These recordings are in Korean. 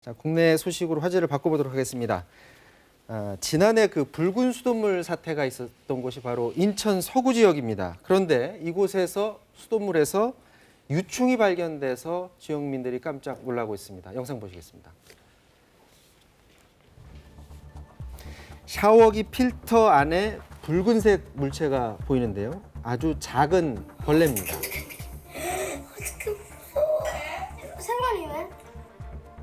자, 국내 소식으로 화제를 바꿔보도록 하겠습니다. 지난해 그 붉은 수돗물 사태가 있었던 곳이 바로 인천 서구 지역입니다. 그런데 이곳에서 수돗물에서 유충이 발견돼서 지역민들이 깜짝 놀라고 있습니다. 영상 보시겠습니다. 샤워기 필터 안에 붉은색 물체가 보이는데요. 아주 작은 벌레입니다. 생각이네.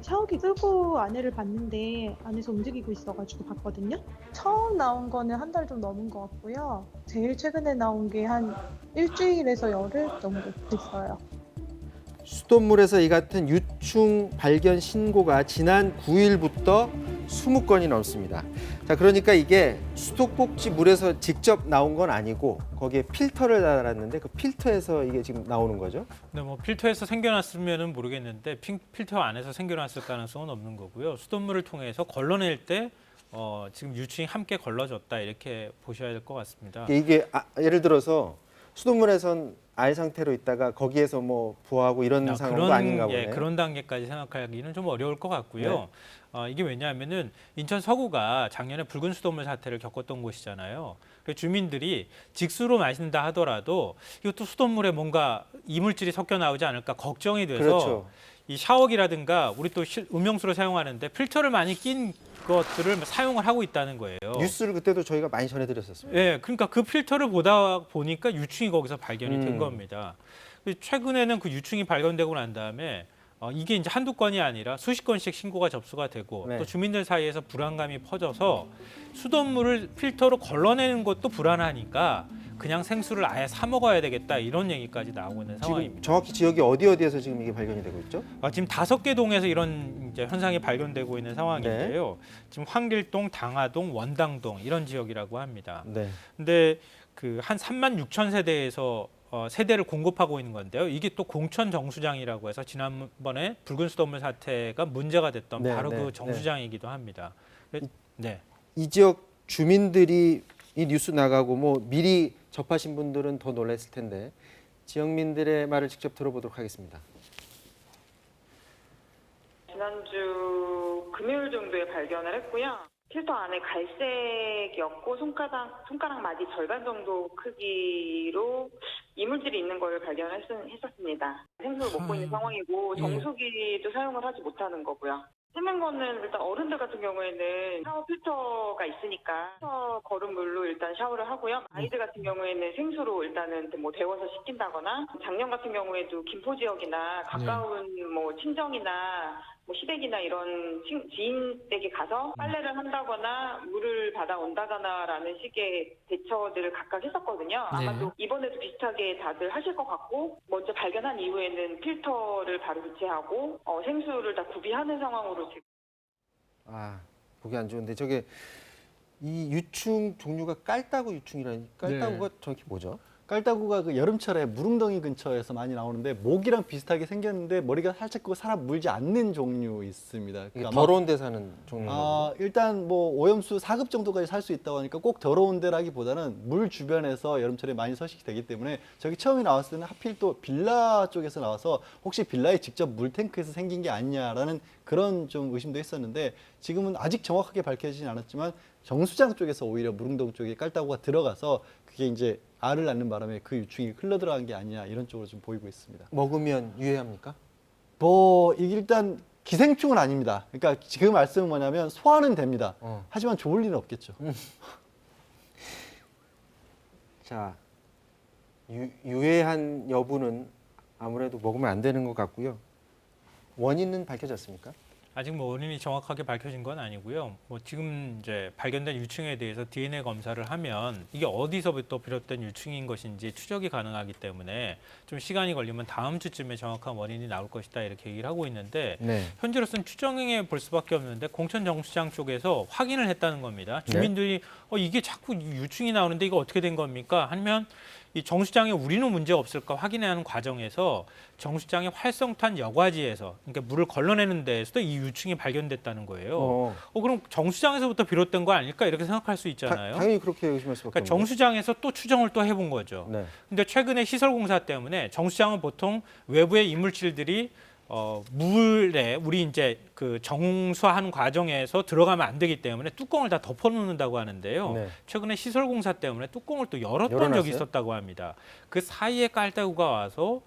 샤워기 끄고 안에를 봤는데 안에서 움직이고 있어가지고 봤거든요. 처음 나온 거는 한 달 좀 넘은 것 같고요. 제일 최근에 나온 게 한 일주일에서 열흘 정도 됐어요. 수돗물에서 이 같은 유충 발견 신고가 지난 9일부터 20건이 넘습니다. 자, 그러니까 이게 수도꼭지 물에서 직접 나온 건 아니고 거기에 필터를 달았는데 그 필터에서 이게 지금 나오는 거죠? 네, 뭐 필터에서 생겨났으면은 모르겠는데 필터 안에서 생겨났을 가능성은 없는 거고요. 수돗물을 통해서 걸러낼 때 지금 유충이 함께 걸러졌다 이렇게 보셔야 될 것 같습니다. 이게 예를 들어서 수돗물에선 알 상태로 있다가 거기에서 뭐 부화하고 이런 상황도 아닌가 보네요. 그런 단계까지 생각하기는 좀 어려울 것 같고요. 이게 왜냐하면은 인천 서구가 작년에 붉은 수돗물 사태를 겪었던 곳이잖아요. 그래서 주민들이 직수로 마신다 하더라도 이것도 수돗물에 뭔가 이물질이 섞여 나오지 않을까 걱정이 돼서 그렇죠. 이 샤워기라든가 우리 또 음용수로 사용하는데 필터를 많이 낀 것들을 사용을 하고 있다는 거예요. 뉴스를 그때도 저희가 많이 전해드렸었습니다. 예, 그러니까 그 필터를 보다 보니까 유충이 거기서 발견이 된 겁니다. 최근에는 그 유충이 발견되고 난 다음에 이게 이제 한두 건이 아니라 수십 건씩 신고가 접수가 되고 네. 또 주민들 사이에서 불안감이 퍼져서 수돗물을 필터로 걸러내는 것도 불안하니까 그냥 생수를 아예 사 먹어야 되겠다 이런 얘기까지 나오고 있는 지금 상황입니다. 정확히 지역이 어디에서 지금 이게 발견이 되고 있죠? 지금 5개 동에서 이런 이제 현상이 발견되고 있는 상황인데요. 지금 황길동, 당하동, 원당동 이런 지역이라고 합니다. 네. 근데 그 한 3만 6천 세대에서 세대를 공급하고 있는 건데요. 이게 또 공천 정수장이라고 해서 지난번에 붉은 수돗물 사태가 문제가 됐던 네, 바로 네, 그 정수장이기도 합니다. 네. 이 지역 주민들이 이 뉴스 나가고 뭐 미리 접하신 분들은 더 놀랐을 텐데 지역민들의 말을 직접 들어보도록 하겠습니다. 지난주 금요일 정도에 발견을 했고요. 필터 안에 갈색이었고 손가락 마디 절반 정도 크기로 이물질이 있는 걸 발견했었습니다. 생수를 먹고 있는 상황이고 정수기도 사용을 하지 못하는 거고요. 쓰는 거는 일단 어른들 같은 경우에는 샤워 필터가 있으니까 필터 거름물로 일단 샤워를 하고요. 아이들 같은 경우에는 생수로 일단은 뭐 데워서 씻긴다거나 작년 같은 경우에도 김포 지역이나 가까운 뭐 친정이나 뭐 시댁이나 이런 지인 댁에 가서 빨래를 한다거나 물을 받아온다거나라는 식의 대처들을 각각 했었거든요. 아마도 이번에도 비슷하게 다들 하실 것 같고 먼저 발견한 이후에는 필터를 바로 교체하고 생수를 다 구비하는 상황으로 지금. 보기 안 좋은데 저게 이 유충 종류가 깔따구 유충이라니 깔따구가 정확히 뭐죠? 깔따구가 그 여름철에 무릉덩이 근처에서 많이 나오는데 모기랑 비슷하게 생겼는데 머리가 살짝 크고 사람 물지 않는 종류 있습니다. 이게 그러니까 더러운 데 사는 종류인가요? 일단 뭐 오염수 4급 정도까지 살 수 있다고 하니까 꼭 더러운 데라기보다는 물 주변에서 여름철에 많이 서식이 되기 때문에 저기 처음에 나왔을 때는 하필 또 빌라 쪽에서 나와서 혹시 빌라에 직접 물탱크에서 생긴 게 아니냐라는 그런 좀 의심도 했었는데 지금은 아직 정확하게 밝혀지진 않았지만 정수장 쪽에서 오히려 무릉동 쪽에 깔따구가 들어가서 그게 이제 알을 낳는 바람에 그 유충이 흘러 들어간 게 아니냐 이런 쪽으로 좀 보이고 있습니다. 먹으면 유해합니까? 뭐 이게 일단 기생충은 아닙니다. 그러니까 지금 말씀은 뭐냐면 소화는 됩니다. 하지만 좋을 일은 없겠죠. 자, 유해한 여부는 아무래도 먹으면 안 되는 것 같고요. 원인은 밝혀졌습니까? 아직 뭐 원인이 정확하게 밝혀진 건 아니고요. 뭐 지금 이제 발견된 유충에 대해서 DNA 검사를 하면 이게 어디서부터 비롯된 유충인 것인지 추적이 가능하기 때문에 좀 시간이 걸리면 다음 주쯤에 정확한 원인이 나올 것이다 이렇게 얘기를 하고 있는데 현재로서는 추정해 볼 수밖에 없는데 공천 정수장 쪽에서 확인을 했다는 겁니다. 주민들이 이게 자꾸 유충이 나오는데 이거 어떻게 된 겁니까? 하면 이 정수장에 우리는 문제 없을까 확인하는 과정에서 정수장의 활성탄 여과지에서 그러니까 물을 걸러내는 데에서도 이 유충이 발견됐다는 거예요. 그럼 정수장에서부터 비롯된 거 아닐까 이렇게 생각할 수 있잖아요. 당연히 그렇게 의심할 수밖에 그러니까 정수장에서 또 추정을 또 해본 거죠. 근데 최근에 시설 공사 때문에 정수장은 보통 외부의 이물질들이 물이 이제 그 정수하는 과정에서 들어가면 안 되기 때문에 뚜껑을 다 덮어놓는다고 하는데요. 네. 최근에 시설 공사 때문에 뚜껑을 또 열었던 열어놨어요? 적이 있었다고 합니다. 그 사이에 깔따구가 와서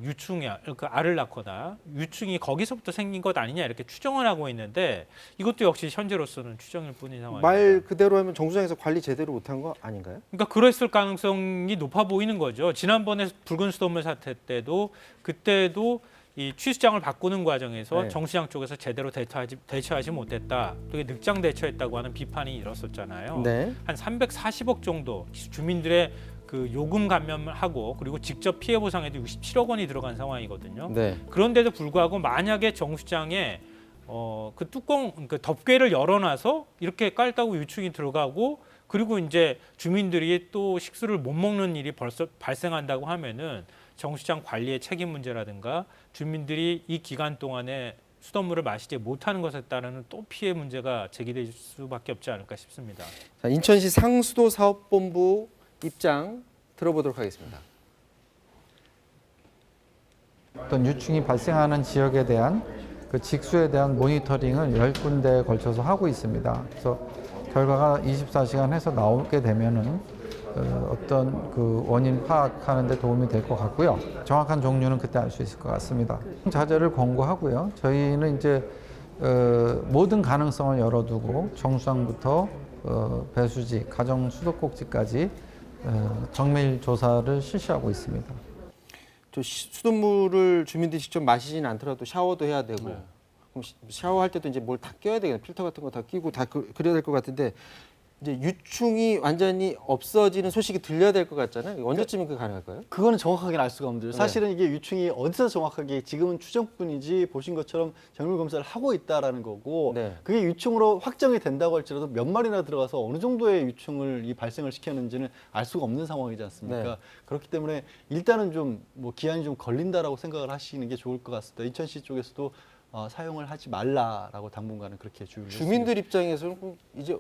유충이 그 알을 낳거나 유충이 거기서부터 생긴 것 아니냐 이렇게 추정을 하고 있는데 이것도 역시 현재로서는 추정일 뿐인 상황입니다. 말 그대로 하면 정수장에서 관리 제대로 못한 거 아닌가요? 그러니까 그랬을 가능성이 높아 보이는 거죠. 지난번에 붉은 수돗물 사태 때도 그때도 이 취수장을 바꾸는 과정에서 네. 정수장 쪽에서 제대로 대처하지 못했다. 또 이게 늑장 대처했다고 하는 비판이 일었었잖아요. 네. 한 340억 정도 주민들의 그 요금 감면을 하고 그리고 직접 피해 보상에도 67억 원이 들어간 상황이거든요. 네. 그런데도 불구하고 만약에 정수장에 그 뚜껑 그 덮개를 열어놔서 이렇게 깔따구 유충이 들어가고 그리고 이제 주민들이 또 식수를 못 먹는 일이 벌써 발생한다고 하면은 정수장 관리의 책임 문제라든가 주민들이 이 기간 동안에 수돗물을 마시지 못하는 것에 따르는 또 피해 문제가 제기될 수밖에 없지 않을까 싶습니다. 자, 인천시 상수도 사업본부 입장 들어보도록 하겠습니다. 어떤 유충이 발생하는 지역에 대한 그 직수에 대한 모니터링을 10군데에 걸쳐서 하고 있습니다. 그래서 결과가 24시간 해서 나오게 되면은 어떤 그 원인 파악하는 데 도움이 될 것 같고요. 정확한 종류는 그때 알 수 있을 것 같습니다. 자제를 권고하고요. 저희는 이제 모든 가능성을 열어두고 정수장부터 배수지, 가정 수도꼭지까지 정밀 조사를 실시하고 있습니다. 수돗물을 주민들이 직접 마시지는 않더라도 샤워도 해야 되고 네. 그럼 샤워할 때도 이제 뭘 다 껴야 되겠네. 필터 같은 거 다 끼고 다 그래야 될 것 같은데 이제 유충이 완전히 없어지는 소식이 들려야 될 것 같잖아요. 언제쯤 그게 가능할까요? 그거는 정확하게 알 수가 없는데요. 네. 사실은 이게 유충이 어디서 정확하게 지금은 추정뿐이지 보신 것처럼 정밀 검사를 하고 있다라는 거고 네. 그게 유충으로 확정이 된다고 할지라도 몇 마리나 들어가서 어느 정도의 유충을 이 발생을 시켰는지는 알 수가 없는 상황이지 않습니까? 네. 그렇기 때문에 일단은 좀 뭐 기한이 좀 걸린다라고 생각을 하시는 게 좋을 것 같습니다. 인천시 쪽에서도 사용을 하지 말라라고 당분간은 그렇게 주의를 주민들 입장에서는 그럼 이제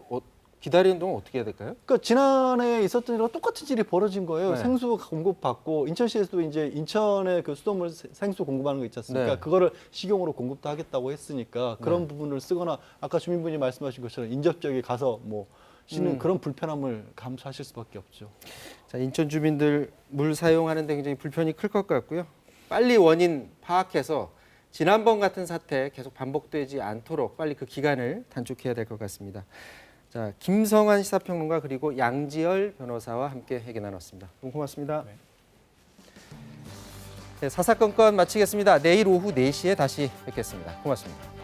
기다리는 동안 어떻게 해야 될까요? 그러니까 지난해 있었던 일과 똑같은 일이 벌어진 거예요. 네. 생수 공급받고 인천시에서도 이제 인천에 그 수돗물 생수 공급하는 거 있지 않습니까? 네. 그거를 식용으로 공급도 하겠다고 했으니까 그런 네. 부분을 쓰거나 아까 주민분이 말씀하신 것처럼 인접 지역에 가서 뭐 쉬는 그런 불편함을 감수하실 수밖에 없죠. 자, 인천 주민들 물 사용하는 데 굉장히 불편이 클 것 같고요. 빨리 원인 파악해서 지난번 같은 사태 계속 반복되지 않도록 빨리 그 기간을 단축해야 될 것 같습니다. 자, 김성환 시사평론가 그리고 양지열 변호사와 함께 얘기 나눴습니다. 너무 고맙습니다. 네, 사사건건 마치겠습니다. 내일 오후 4시에 다시 뵙겠습니다. 고맙습니다.